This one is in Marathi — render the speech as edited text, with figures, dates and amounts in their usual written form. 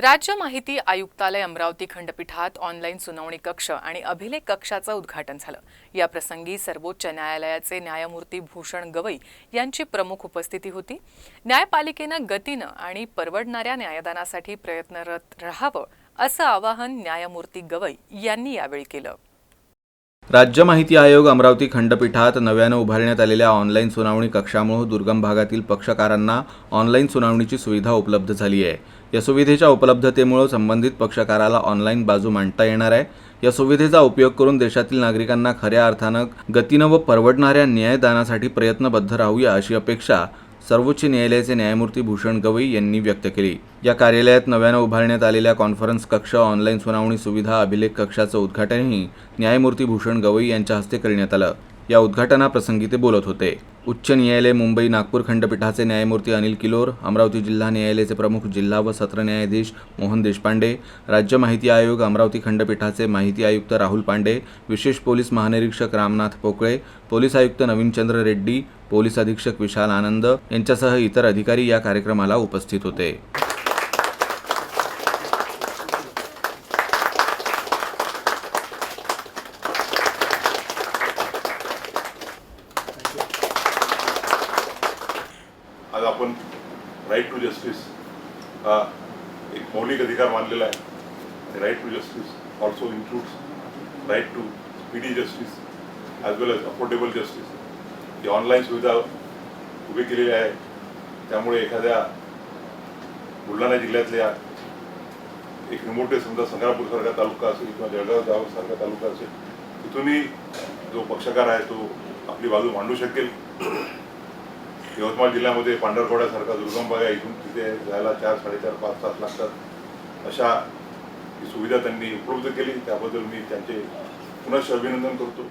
राज्य माहिती आयुक्तालय अमरावती खंडपीठात ऑनलाईन सुनावणी कक्ष आणि अभिलेख कक्षाचं उद्घाटन झालं। या प्रसंगी सर्वोच्च न्यायालयाचे न्यायमूर्ती भूषण गवई यांची प्रमुख उपस्थिती होती। न्यायपालिकेनं गतीनं आणि परवडणाऱ्या न्यायदानासाठी प्रयत्नरत राहावं असं आवाहन न्यायमूर्ती गवई यांनी यावेळी केलं। राज्य माहिती आयोग अमरावती खंडपीठात नव्यानं उभारण्यात आलेल्या ऑनलाईन सुनावणी कक्षामुळे दुर्गम भागातील पक्षकारांना ऑनलाईन सुनावणीची सुविधा उपलब्ध झाली आहे। या सुविधेच्या उपलब्धतेमुळे संबंधित पक्षकाराला ऑनलाईन बाजू मांडता येणार आहे। या सुविधेचा उपयोग करून देशातील नागरिकांना खऱ्या अर्थानं गतीनं व परवडणाऱ्या न्यायदानासाठी प्रयत्नबद्ध राहूया अशी अपेक्षा सर्वोच्च न्यायालयाचे न्यायमूर्ती भूषण गवई यांनी व्यक्त केली। या कार्यालयात नव्यानं उभारण्यात आलेल्या कॉन्फरन्स कक्ष, ऑनलाईन सुनावणी सुविधा, अभिलेख कक्षाचं उद्घाटनही न्यायमूर्ती भूषण गवई यांच्या हस्ते करण्यात आलं। या उद्घाटनाप्रसंगी ते बोलत होते। उच्च न्यायालय मुंबई नागपूर खंडपीठाचे न्यायमूर्ती अनिल किलोर, अमरावती जिल्हा न्यायालयाचे प्रमुख जिल्हा व सत्र न्यायाधीश मोहन देशपांडे, राज्य माहिती आयोग अमरावती खंडपीठाचे माहिती आयुक्त राहुल पांडे, विशेष पोलीस महानिरीक्षक रामनाथ पोकळे, पोलीस आयुक्त नवीनचंद्र रेड्डी, पोलीस अधीक्षक विशाल आनंद यांच्यासह इतर अधिकारी या कार्यक्रमाला उपस्थित होते। आज आपण राईट टू जस्टिस हा एक मौलिक अधिकार मानलेला आहे। Right to justice also includes right to speedy justice as well as affordable justice. ही ऑनलाईन सुविधा उभी केलेली आहे, त्यामुळे एखाद्या बुलढाणा जिल्ह्यातल्या एक रिमोट समजा संग्रामपूरसारखा तालुका असेल किंवा जळगाव गावसारखा तालुका असेल, तिथूनही जो पक्षकार आहे तो आपली बाजू मांडू शकेल। यवतमाळ जिल्ह्यामध्ये पांढरकवड्यासारखा दुर्गम भाग आहे, इथून तिथे जायला 4, 4.5, 5, 7 लागतात। अशा ही सुविधा त्यांनी उपलब्ध केली, त्याबद्दल मी त्यांचे पुनश्च अभिनंदन करतो।